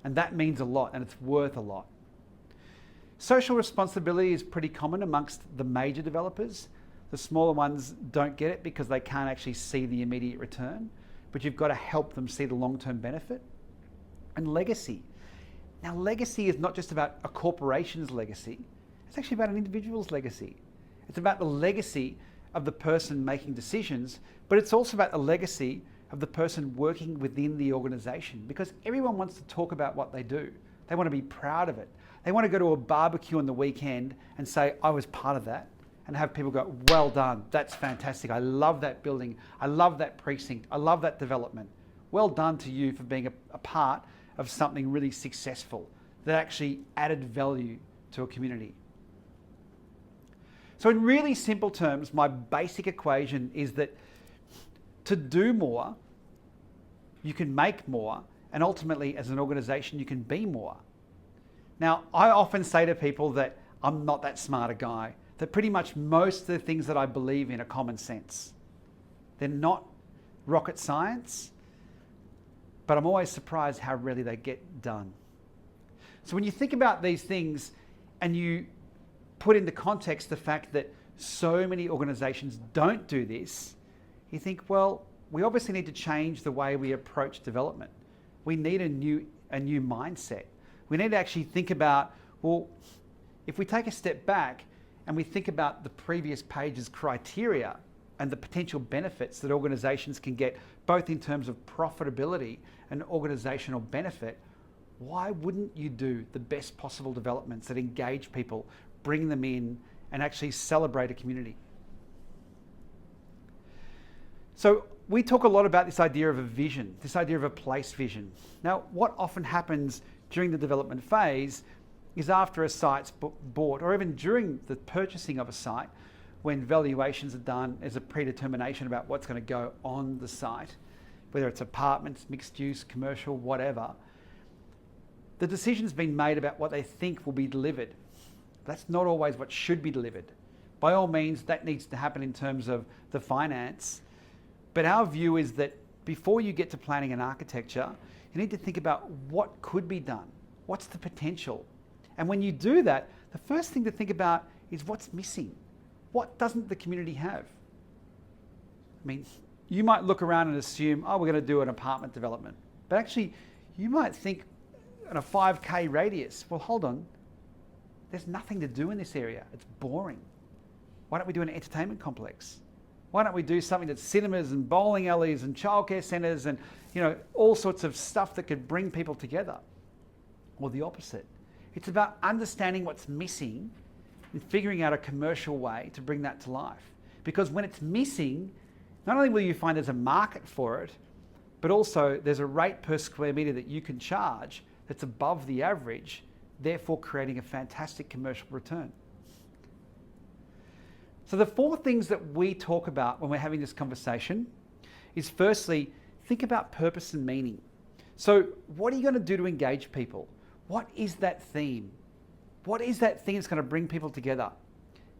And that means a lot, and it's worth a lot. Social responsibility is pretty common amongst the major developers. The smaller ones don't get it because they can't actually see the immediate return, but you've got to help them see the long-term benefit. And legacy. Now, legacy is not just about a corporation's legacy. It's actually about an individual's legacy. It's about the legacy of the person making decisions, but it's also about the legacy of the person working within the organization, because everyone wants to talk about what they do. They want to be proud of it. They want to go to a barbecue on the weekend and say, I was part of that, and have people go, well done, that's fantastic. I love that building. I love that precinct. I love that development. Well done to you for being a part of something really successful that actually added value to a community. So in really simple terms, my basic equation is that to do more, you can make more, and ultimately as an organization, you can be more. Now, I often say to people that I'm not that smart a guy, that pretty much most of the things that I believe in are common sense. They're not rocket science, but I'm always surprised how rarely they get done. So when you think about these things and you put into context the fact that so many organizations don't do this, you think, well, we obviously need to change the way we approach development. We need a new mindset. We need to actually think about, well, if we take a step back and we think about the previous page's criteria and the potential benefits that organizations can get, both in terms of profitability and organizational benefit, why wouldn't you do the best possible developments that engage people, bring them in, and actually celebrate a community? So we talk a lot about this idea of a vision, this idea of a place vision. Now, what often happens during the development phase is after a site's bought, or even during the purchasing of a site, when valuations are done, there's a predetermination about what's going to go on the site, whether it's apartments, mixed use, commercial, whatever. The decision's been made about what they think will be delivered. That's not always what should be delivered. By all means, that needs to happen in terms of the finance. But our view is that before you get to planning and architecture, you need to think about what could be done. What's the potential? And when you do that, the first thing to think about is what's missing. What doesn't the community have? I mean, you might look around and assume, oh, we're going to do an apartment development. But actually, you might think in a 5K radius, well, hold on, there's nothing to do in this area. It's boring. Why don't we do an entertainment complex? Why don't we do something that's cinemas and bowling alleys and childcare centres and, you know, all sorts of stuff that could bring people together? Or the opposite. It's about understanding what's missing and figuring out a commercial way to bring that to life. Because when it's missing, not only will you find there's a market for it, but also there's a rate per square metre that you can charge that's above the average, therefore creating a fantastic commercial return. So the four things that we talk about when we're having this conversation is, firstly, think about purpose and meaning. So what are you going to do to engage people? What is that theme? What is that thing that's going to bring people together?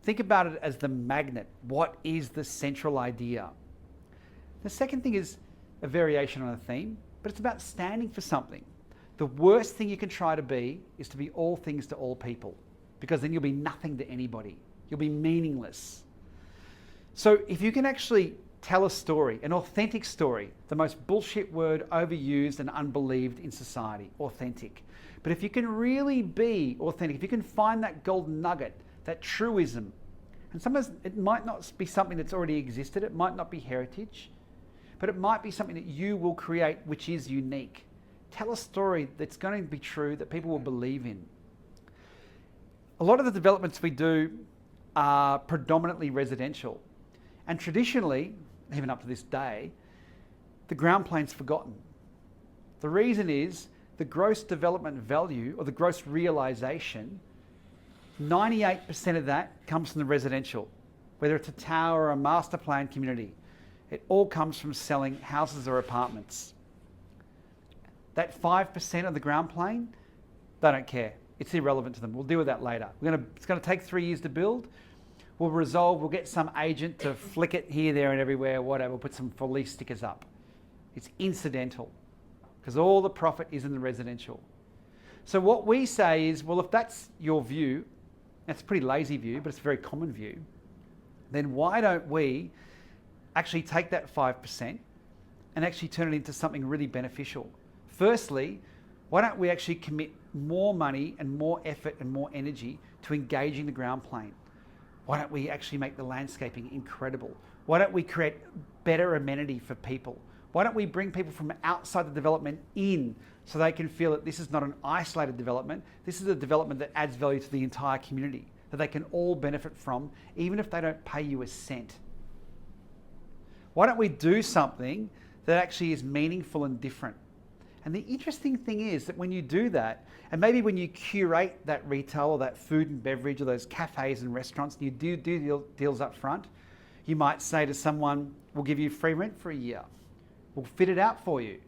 Think about it as the magnet. What is the central idea? The second thing is a variation on a theme, but it's about standing for something. The worst thing you can try to be is to be all things to all people, because then you'll be nothing to anybody. You'll be meaningless. So if you can actually tell a story, an authentic story, the most bullshit word overused and unbelieved in society, authentic. But if you can really be authentic, if you can find that golden nugget, that truism, and sometimes it might not be something that's already existed, it might not be heritage, but it might be something that you will create which is unique. Tell a story that's going to be true, that people will believe in. A lot of the developments we do are predominantly residential. And traditionally, even up to this day, the ground plane's forgotten. The reason is the gross development value, or the gross realisation, 98% of that comes from the residential, whether it's a tower or a master plan community. It all comes from selling houses or apartments. That 5% of the ground plane, they don't care. It's irrelevant to them. We'll deal with that later. It's going to take 3 years to build. We'll get some agent to flick it here, there and everywhere, whatever. We'll put some for lease stickers up. It's incidental, because all the profit is in the residential. So what we say is, well, if that's your view, that's a pretty lazy view, but it's a very common view, then why don't we actually take that 5% and actually turn it into something really beneficial? Firstly, why don't we actually commit more money and more effort and more energy to engaging the ground plane? Why don't we actually make the landscaping incredible? Why don't we create better amenity for people? Why don't we bring people from outside the development in so they can feel that this is not an isolated development, this is a development that adds value to the entire community, that they can all benefit from, even if they don't pay you a cent? Why don't we do something that actually is meaningful and different? And the interesting thing is that when you do that, and maybe when you curate that retail or that food and beverage or those cafes and restaurants, and you do deals up front, you might say to someone, we'll give you free rent for a year. We'll fit it out for you.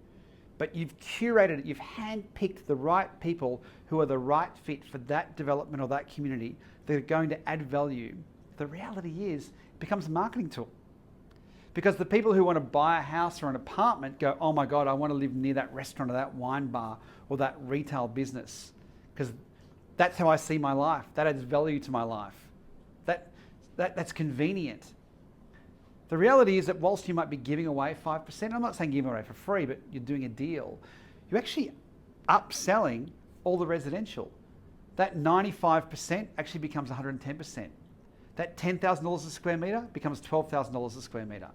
But you've curated it, you've handpicked the right people who are the right fit for that development or that community that are going to add value. The reality is, it becomes a marketing tool. Because the people who want to buy a house or an apartment go, oh my God, I want to live near that restaurant or that wine bar or that retail business. Because that's how I see my life. That adds value to my life. That's convenient. The reality is that whilst you might be giving away 5%, I'm not saying giving away for free, but you're doing a deal, you're actually upselling all the residential. That 95% actually becomes 110%. That $10,000 a square metre becomes $12,000 a square metre.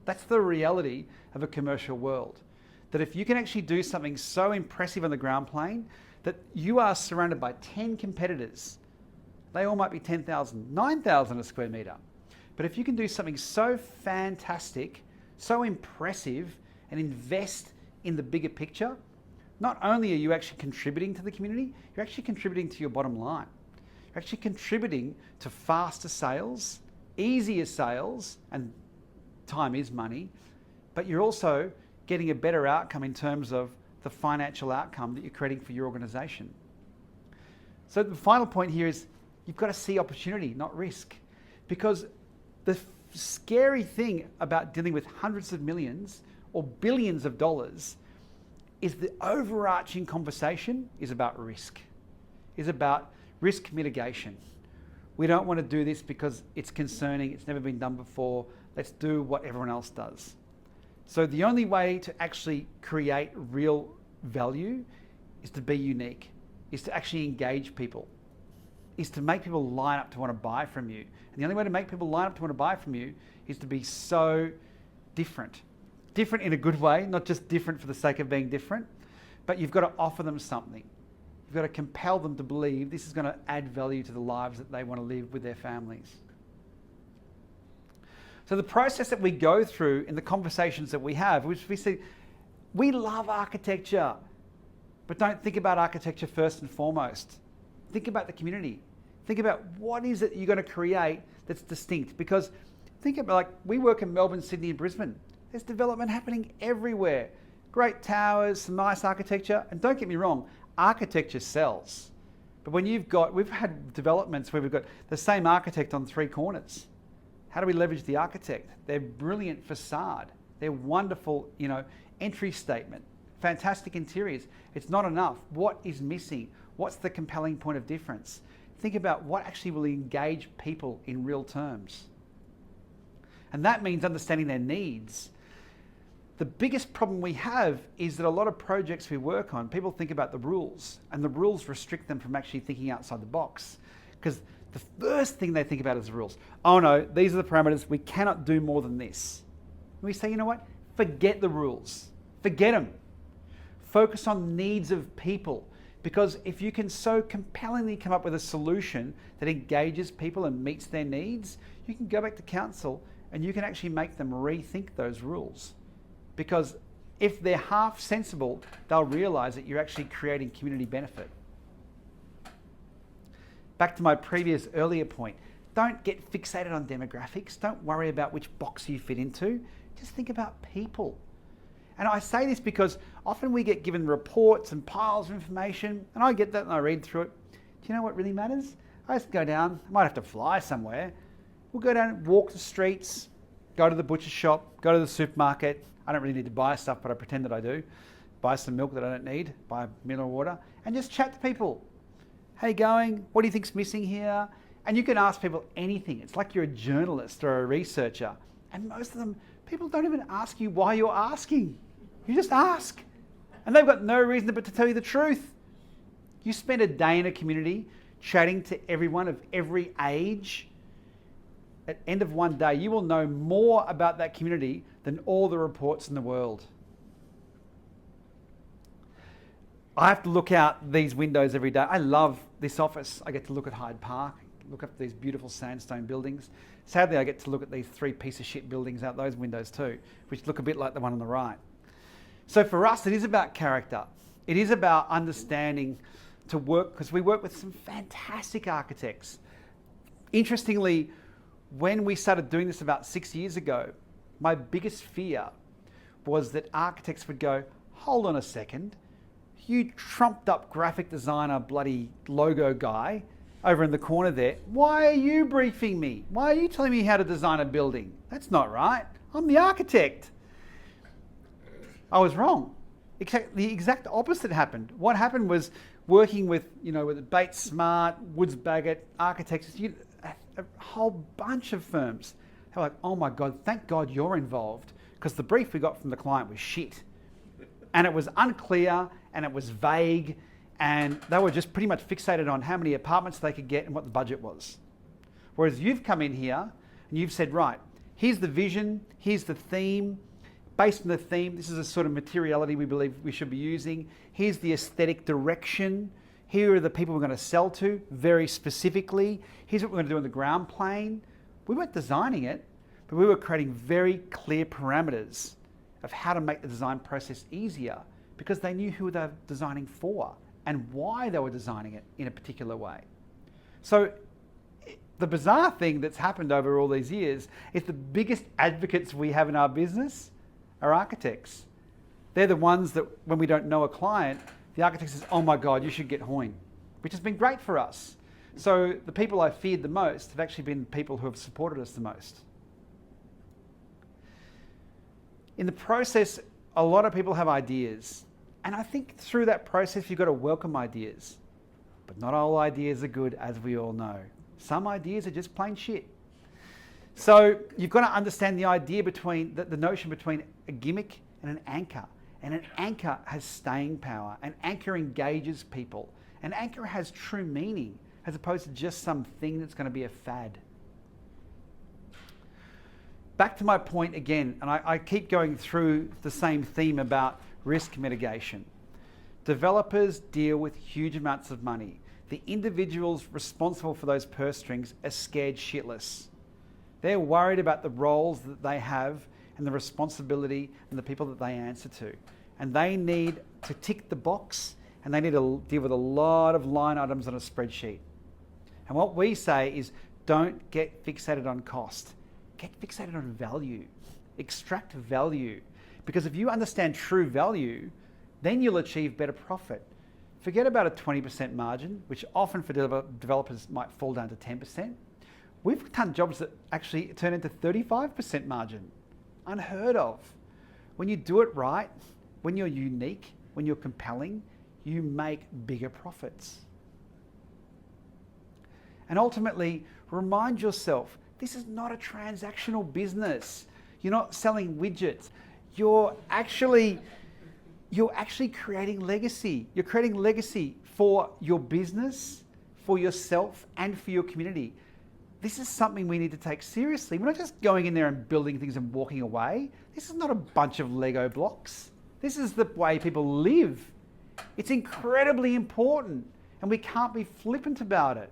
That's the reality of a commercial world. That if you can actually do something so impressive on the ground plane that you are surrounded by 10 competitors, they all might be 10,000, 9,000 a square metre. But if you can do something so fantastic, so impressive, and invest in the bigger picture, not only are you actually contributing to the community, you're actually contributing to your bottom line. You're actually contributing to faster sales, easier sales, and time is money, but you're also getting a better outcome in terms of the financial outcome that you're creating for your organization. So the final point here is you've got to see opportunity, not risk. Because the scary thing about dealing with hundreds of millions or billions of dollars is the overarching conversation is about risk, is about risk mitigation. We don't want to do this because it's concerning, it's never been done before, let's do what everyone else does. So the only way to actually create real value is to be unique, is to actually engage people, is to make people line up to want to buy from you. And the only way to make people line up to want to buy from you is to be so different. Different in a good way, not just different for the sake of being different, but you've got to offer them something. You've got to compel them to believe this is going to add value to the lives that they want to live with their families. So the process that we go through in the conversations that we have, which we say, we love architecture, but don't think about architecture first and foremost. Think about the community. Think about what is it you're going to create that's distinct. Because think about, like, we work in Melbourne, Sydney and Brisbane. There's development happening everywhere. Great towers, some nice architecture. And don't get me wrong, architecture sells. But when we've had developments where we've got the same architect on 3 corners. How do we leverage the architect? They're brilliant facade. They're wonderful, entry statement. Fantastic interiors. It's not enough. What is missing? What's the compelling point of difference? Think about what actually will engage people in real terms. And that means understanding their needs. The biggest problem we have is that a lot of projects we work on, people think about the rules, and the rules restrict them from actually thinking outside the box. Because the first thing they think about is the rules. Oh no, these are the parameters, we cannot do more than this. And we say, you know what? Forget the rules. Forget them. Focus on needs of people. Because if you can so compellingly come up with a solution that engages people and meets their needs, you can go back to council and you can actually make them rethink those rules. Because if they're half sensible, they'll realise that you're actually creating community benefit. Back to my previous earlier point, don't get fixated on demographics. Don't worry about which box you fit into. Just think about people. And I say this because often we get given reports and piles of information, and I get that and I read through it. Do you know what really matters? I just go down, I might have to fly somewhere. We'll go down and walk the streets, go to the butcher shop, go to the supermarket. I don't really need to buy stuff, but I pretend that I do. buy some milk that I don't need, buy mineral water, and just chat to people. How you going? What do you think's missing here? And you can ask people anything. It's like you're a journalist or a researcher. And most of them, people don't even ask you why you're asking. You just ask. And they've got no reason but to tell you the truth. You spend a day in a community chatting to everyone of every age. At the end of one day, you will know more about that community than all the reports in the world. I have to look out these windows every day. I love this office. I get to look at Hyde Park, look up these beautiful sandstone buildings. Sadly, I get to look at these 3 piece of shit buildings out those windows too, which look a bit like the one on the right. So for us, it is about character. It is about understanding to work, because we work with some fantastic architects. Interestingly, when we started doing this about 6 years ago, my biggest fear was that architects would go, hold on a second, you trumped up graphic designer bloody logo guy over in the corner there, why are you briefing me? Why are you telling me how to design a building? That's not right. I'm the architect. I was wrong. The exact opposite happened. What happened was working with, with Bates Smart, Woods Bagot, architects, a whole bunch of firms. They were like, oh my God, thank God you're involved, because the brief we got from the client was shit. And it was unclear and it was vague, and they were just pretty much fixated on how many apartments they could get and what the budget was. Whereas you've come in here and you've said, right, here's the vision, here's the theme. Based on the theme, this is the sort of materiality we believe we should be using. Here's the aesthetic direction. Here are the people we're going to sell to very specifically. Here's what we're going to do on the ground plane. We weren't designing it, but we were creating very clear parameters of how to make the design process easier, because they knew who they were designing for and why they were designing it in a particular way. So the bizarre thing that's happened over all these years is the biggest advocates we have in our business are architects. They're the ones that when we don't know a client, the architect says, oh my God, you should get Hoyne, which has been great for us. So the people I feared the most have actually been people who have supported us the most. In the process, a lot of people have ideas. And I think through that process, you've got to welcome ideas. But not all ideas are good, as we all know. Some ideas are just plain shit. So you've got to understand the idea between, the notion between a gimmick and an anchor. And an anchor has staying power. An anchor engages people. An anchor has true meaning, as opposed to just something that's going to be a fad. Back to my point again, and I keep going through the same theme about risk mitigation. Developers deal with huge amounts of money. The individuals responsible for those purse strings are scared shitless. They're worried about the roles that they have and the responsibility and the people that they answer to. And they need to tick the box, and they need to deal with a lot of line items on a spreadsheet. And what we say is, don't get fixated on cost. Get fixated on value. Extract value. Because if you understand true value, then you'll achieve better profit. Forget about a 20% margin, which often for developers might fall down to 10%. We've done jobs that actually turn into 35% margin. Unheard of. When you do it right, when you're unique, when you're compelling, you make bigger profits. And ultimately, remind yourself, this is not a transactional business. You're not selling widgets. You're actually creating legacy. You're creating legacy for your business, for yourself, and for your community. This is something we need to take seriously. We're not just going in there and building things and walking away. This is not a bunch of Lego blocks. This is the way people live. It's incredibly important, and we can't be flippant about it.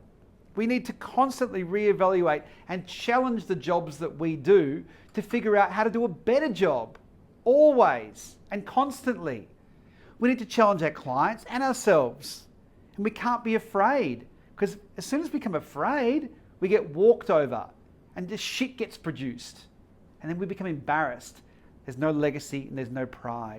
We need to constantly reevaluate and challenge the jobs that we do to figure out how to do a better job, always and constantly. We need to challenge our clients and ourselves, and we can't be afraid, because as soon as we become afraid, we get walked over and this shit gets produced, and then we become embarrassed. There's no legacy and there's no pride.